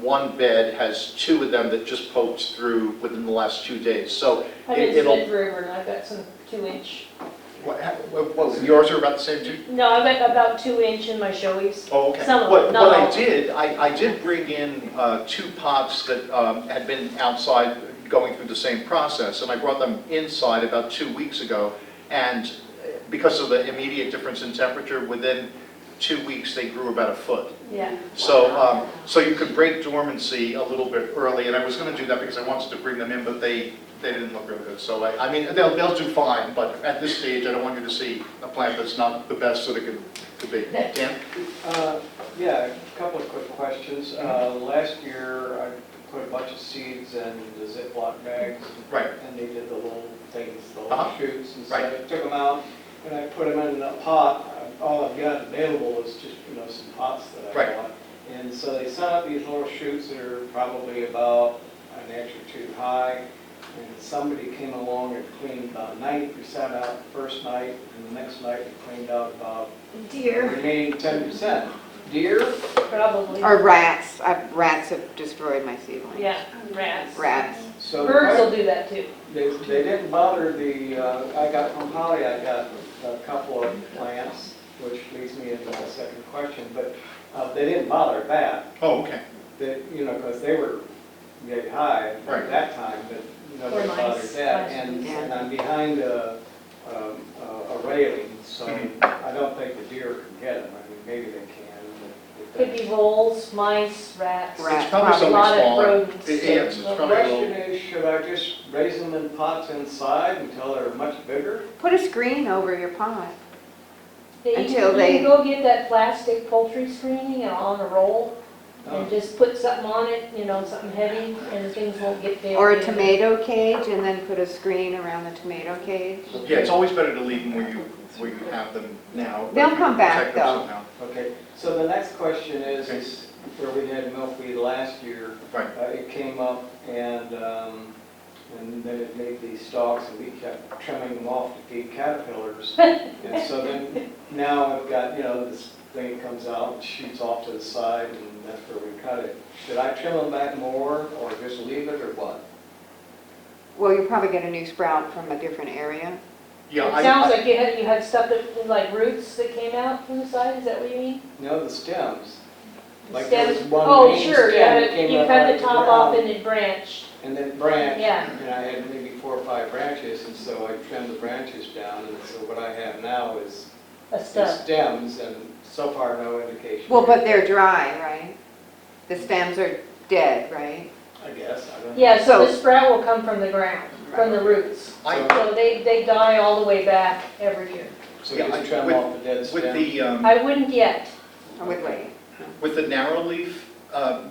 one bed has 2 of them that just poked through within the last 2 days. So I've been it'll. Smith River and I've got some 2-inch. What, yours are about the same too? No, I've got about 2-inch in my showies. Oh, okay. Some of What them, not all. I did bring in 2 pots that had been outside going through the same process, and I brought them inside about 2 weeks ago, and because of the immediate difference in temperature, within 2 weeks they grew about a foot. Yeah. So you could break dormancy a little bit early, and I was going to do that because I wanted to bring them in, but they didn't look real good. So I mean, they'll do fine, but at this stage, I don't want you to see a plant that's not the best that it could be. Dan? Yeah, a couple of quick questions. Last year, I put a bunch of seeds in the Ziploc bags. Right. And they did the little things, the little Uh-huh. shoots. And so Right. I took them out and I put them in a pot. All I've got available is just, some pots that I Right. bought. And so they sent out these little shoots that are probably about an inch or 2 high. And somebody came along and cleaned about 90% out the first night, and the next night they cleaned out about the Deer. remaining 10%. Deer? Probably. Or rats. Rats have destroyed my seedlings. Yeah, rats. Rats. So Birds will do that too. They didn't bother I got from Holly, I got a couple of plants, which leads me into my second question, but they didn't bother that. Oh, okay. Because they were very high Right. at that time, but nobody Or mice. bothered that. Mice. And Yeah. and I'm behind a railing, so Mhm. I don't think the deer can get them. I mean, maybe they can, but Could be voles, mice, rats. Rat. It's probably A something lot of smaller. rodents. It's The probably a question little, is, should I just raise them in pots inside until they're much bigger? Put a screen over your pot. Yeah, Until you they- can go get that plastic poultry screening and on a roll, Oh. and just put something on it, something heavy, and the things won't get there. Or a tomato cage and then put a screen around the tomato cage. yeah, it's always better to leave them where you have them now. but They'll you come can back, protect them though. somehow. Okay, so the next question is where we had milkweed last year. Right. It came up and then it made these stalks and we kept trimming them off to feed caterpillars. And so then, now I've got, this thing comes out and shoots off to the side and that's where we cut it. Should I trim them back more or just leave it or what? Well, you'll probably get a new sprout from a different area. Yeah, It sounds like you had stuff that, like roots that came out from the side, is that what you mean? No, the stems. The Like there was stems- one Oh, main sure, stem that came you up cut out the of the top off ground. and it branched. And then branched, Yeah. and I had maybe 4 or 5 branches, and so I trimmed the branches down, and so what I have now is A the stump. stems, and so far no indication. Well, but they're dry, right? The stems are dead, right? I guess, I don't know. Yeah, so So- the sprout will come from the ground, from the roots. I, So they die all the way back every year. So Yeah, just trim with- off the dead with stems. the, I wouldn't yet. I would wait. with the narrow leaf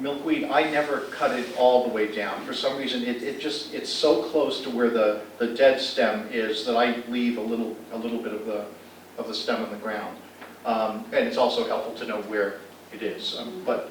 milkweed, I never cut it all the way down. For some reason, it's so close to where the dead stem is that I leave a little bit of the stem on the ground. And it's also helpful to know where it is, but,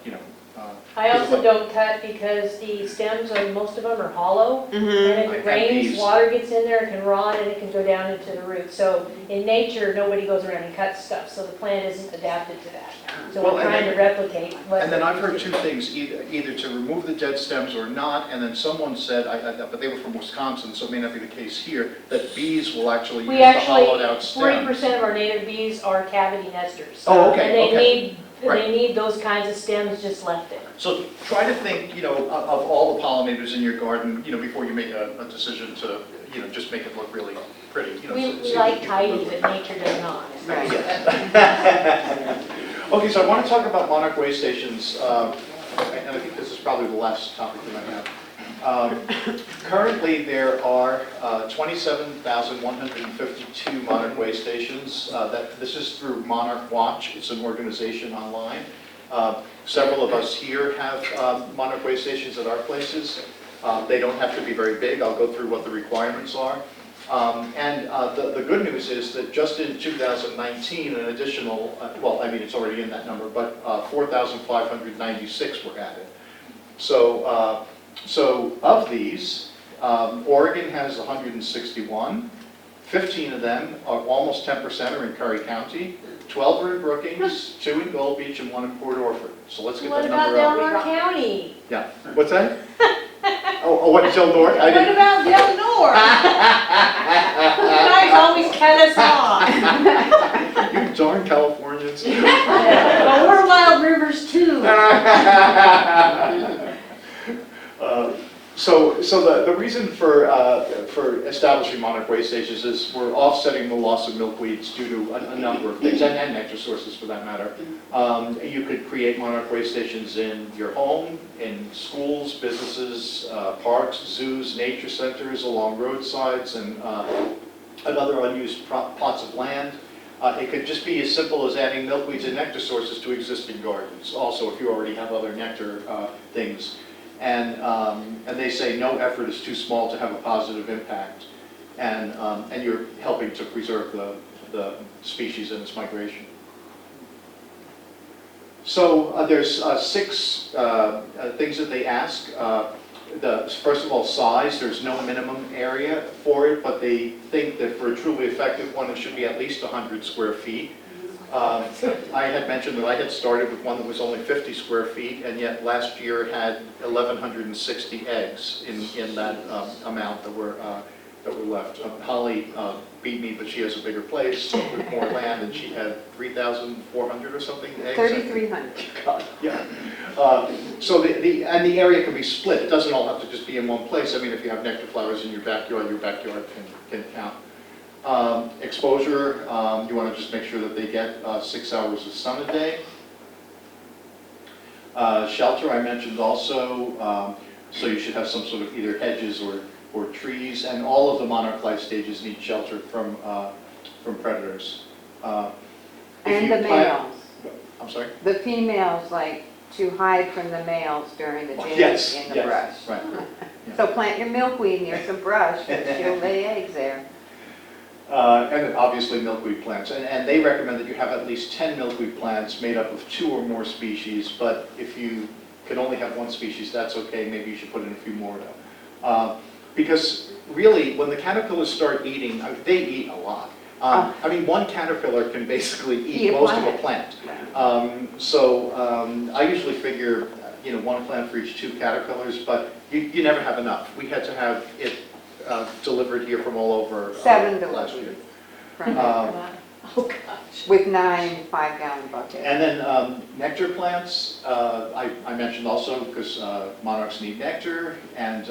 I also don't cut because the stems, most of them are hollow. Mm-hmm. And if Like it rains, bees. water gets in there, it can rot and it can go down into the roots. So in nature, nobody goes around and cuts stuff, so the plant isn't adapted to that. So Well, we're and trying to replicate what. and then I've heard two things, either to remove the dead stems or not, and then someone said, but they were from Wisconsin, so it may not be the case here, that bees will actually use We the actually, hollowed out stem. 40% of our native bees are cavity nesters. Oh, okay, And they okay. they need those kinds of stems just left there. So try to think, of all the pollinators in your garden, before you make a decision to, just make it look really pretty. We like tidy, but nature does not. Right. Okay, so I want to talk about monarch way stations, and I think this is probably the last topic that I have. Currently, there are 27,152 monarch way stations. This is through Monarch Watch. It's an organization online. Several of us here have monarch way stations at our places. They don't have to be very big. I'll go through what the requirements are. And the good news is that just in 2019, an additional, it's already in that number, but 4,596 were added. So of these, Oregon has 161. 15 of them, are almost 10%, are in Curry County. 12 are in Brookings, 2 in Gold Beach, and 1 in Port Orford. So let's get What that about number up. Del Mar County? Yeah, what's that? What, Del Norte? I What didn't. about Del Norte? You guys always cut us off. You darn Californians. Well, we're Wild Rivers too. So the reason for establishing monarch way stations is we're offsetting the loss of milkweeds due to a number of things, and nectar sources for that matter. You could create monarch way stations in your home, in schools, businesses, parks, zoos, nature centers, along roadsides, and other unused plots of land. It could just be as simple as adding milkweeds and nectar sources to existing gardens. Also, if you already have other nectar things. And they say no effort is too small to have a positive impact. And you're helping to preserve the species and its migration. So there's 6 things that they ask. First of all, size. There's no minimum area for it, but they think that for a truly effective one, it should be at least 100 square feet. I had mentioned that I had started with one that was only 50 square feet, and yet last year had 1,160 eggs in that amount that were left. Holly beat me, but she has a bigger place with more land, and she had 3,400 or something eggs. 3,300. God, yeah. So the area can be split. It doesn't all have to just be in one place. I mean, if you have nectar flowers in your backyard can count. Exposure, you want to just make sure that they get 6 hours of sun a day. Shelter I mentioned also, so you should have some sort of either hedges or trees, and all of the monarch life stages need shelter from predators. If And you the plant- males, I'm sorry? the females like to hide from the males during the day Yes, in the yes, brush. right. So plant your milkweed near some brush, and she'll lay eggs there. And then obviously milkweed plants, and they recommend that you have at least 10 milkweed plants made up of 2 or more species, but if you can only have 1 species, that's okay, maybe you should put in a few more though. Because really, when the caterpillars start eating, they eat a lot. I mean, 1 caterpillar can basically Eat eat a most of a plant. plant. I usually figure, 1 plant for each 2 caterpillars, but you never have enough. We had to have it delivered here from all over 7 last year. deliveries from Oh, gosh. with 9 5-gallon buckets. And then nectar plants, I mentioned also because monarchs need nectar, and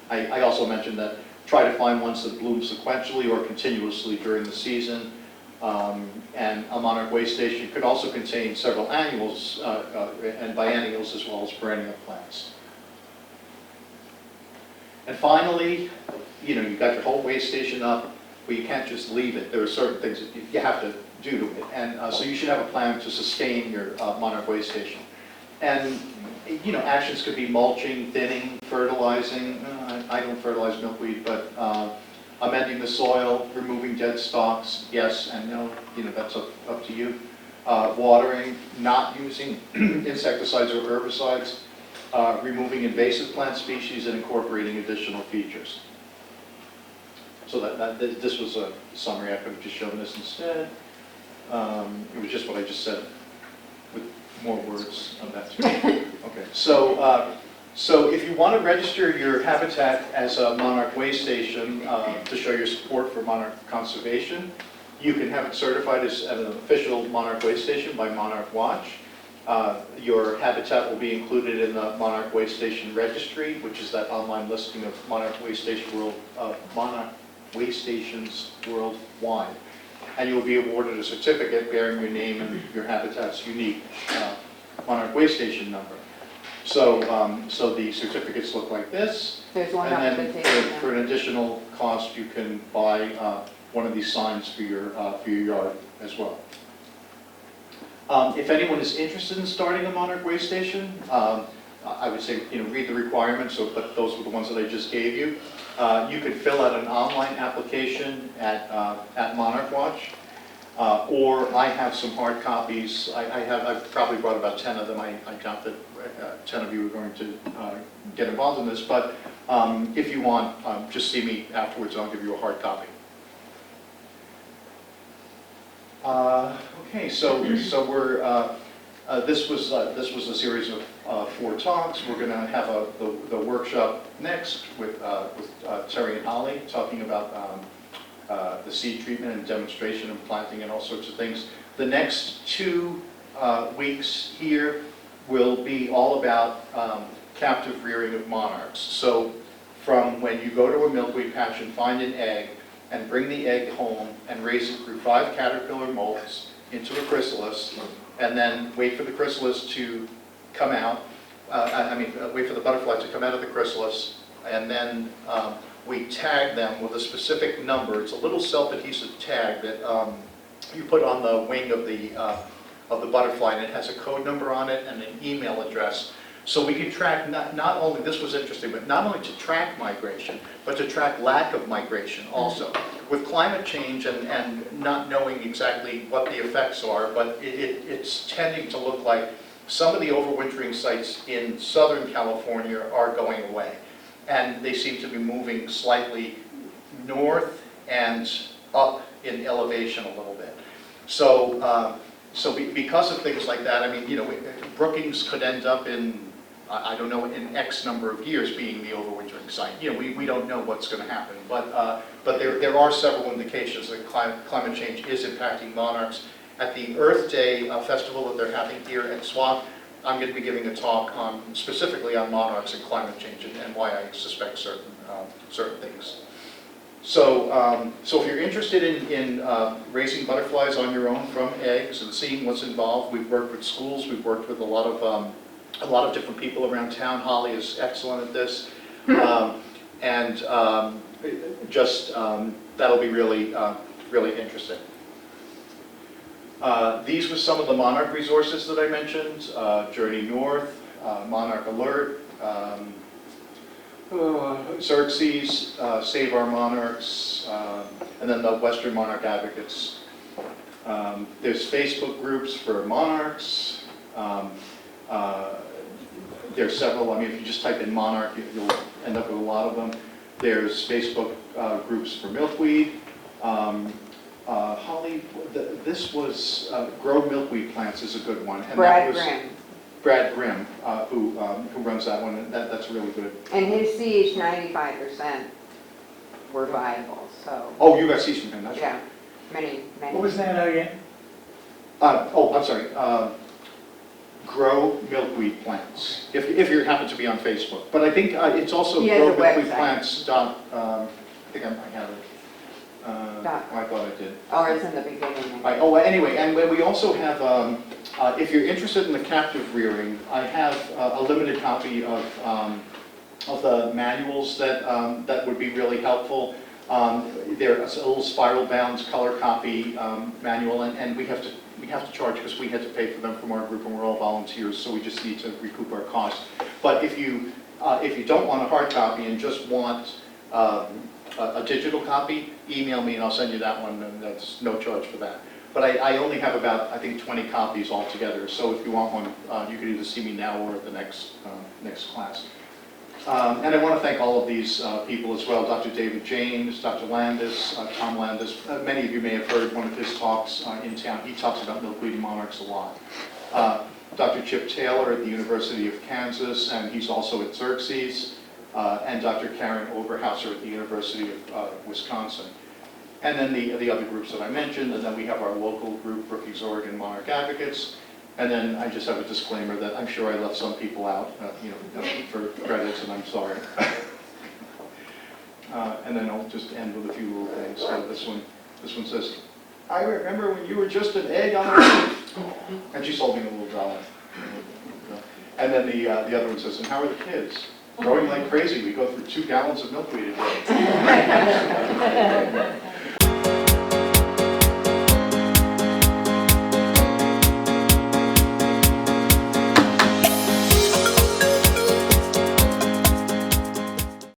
I also mentioned that try to find ones that bloom sequentially or continuously during the season. And a monarch way station could also contain several annuals and biennials as well as perennial plants. And finally, you've got your whole way station up, but you can't just leave it. There are certain things that you have to do to it. And so you should have a plan to sustain your monarch way station. And, actions could be mulching, thinning, fertilizing. I don't fertilize milkweed, but amending the soil, removing dead stalks, yes and no, that's up to you. Watering, not using insecticides or herbicides, removing invasive plant species, and incorporating additional features. So this was a summary. I could have just shown this instead. It was just what I just said with more words on that too. Okay, so if you want to register your habitat as a monarch way station to show your support for monarch conservation, you can have it certified as an official monarch way station by Monarch Watch. Your habitat will be included in the Monarch Way Station Registry, which is that online listing of Monarch Way Stations worldwide. And you will be awarded a certificate bearing your name and your habitat's unique Monarch Way Station number. So the certificates look like this. There's one And up then at the table. for an additional cost, you can buy one of these signs for your yard as well. If anyone is interested in starting a Monarch Way Station, I would say, read the requirements, but those were the ones that I just gave you. You could fill out an online application at Monarch Watch, or I have some hard copies. I've probably brought about 10 of them. I doubt that 10 of you are going to get involved in this, but if you want, just see me afterwards and I'll give you a hard copy. Okay, so we're this was a series of 4 talks. We're going to have the workshop next with Terry and Holly talking about the seed treatment and demonstration and planting and all sorts of things. The next 2 weeks here will be all about captive rearing of monarchs. So from when you go to a milkweed patch and find an egg, and bring the egg home and raise it through 5 caterpillar molts into a chrysalis, and then wait for the chrysalis to come out, wait for the butterfly to come out of the chrysalis, and then we tag them with a specific number. It's a little self-adhesive tag that you put on the wing of the butterfly, and it has a code number on it and an email address. So we can track not only, this was interesting, but not only to track migration, but to track lack of migration also. With climate change and not knowing exactly what the effects are, but it's tending to look like some of the overwintering sites in Southern California are going away. And they seem to be moving slightly north and up in elevation a little bit. So, because of things like that, Brookings could end up in, I don't know, in X number of years being the overwintering site. We don't know what's going to happen, but there are several indications that climate change is impacting monarchs. At the Earth Day festival that they're having here at SWOCC, I'm going to be giving a talk specifically on monarchs and climate change and why I suspect certain things. So if you're interested in raising butterflies on your own from eggs and seeing what's involved, we've worked with schools, we've worked with a lot of a lot of different people around town. Holly is excellent at this. And that'll be really, really interesting. These were some of the Monarch resources that I mentioned, Journey North, Monarch Alert, Xerxes, Save Our Monarchs, and then the Western Monarch Advocates. There's Facebook groups for monarchs. There's several. I mean, if you just type in monarch, you'll end up with a lot of them. There's Facebook groups for milkweed. Holly, this was Grow Milkweed Plants is a good one. And Brad that was Grimm. Brad Grimm, who runs that one, and that's really good. And his CH 95% were viable, so, Oh, you got seeds from him, that's right. yeah, many. What was the name of that again? I'm sorry. Grow Milkweed Plants, if you happen to be on Facebook. But I think it's also He has a website. growmilkweedplants. I think I have it. Dot. I thought I did. Or it's in the beginning. Anyway, and we also have, if you're interested in the captive rearing, I have a limited copy of the manuals that would be really helpful. There's a little spiral-bound color copy manual, and we have to charge because we had to pay for them from our group, and we're all volunteers, so we just need to recoup our costs. But if you don't want a hard copy and just want a digital copy, email me and I'll send you that one, and that's no charge for that. But I only have about, I think, 20 copies altogether, so if you want one, you can either see me now or at the next class. And I want to thank all of these people as well, Dr. David James, Dr. Landis, Tom Landis. Many of you may have heard one of his talks in town. He talks about milkweed and monarchs a lot. Dr. Chip Taylor at the University of Kansas, and he's also at Xerxes, and Dr. Karen Oberhauser at the University of Wisconsin. And then the other groups that I mentioned, and then we have our local group, Brookings, Oregon Monarch Advocates. And then I just have a disclaimer that I'm sure I left some people out, for credits, and I'm sorry. And then I'll just end with a few little things. So this one says, I remember when you were just an egg on a leaf. And she's holding a little dollar. And then the other one says, and how are the kids? Growing like crazy. We go through 2 gallons of milkweed a day.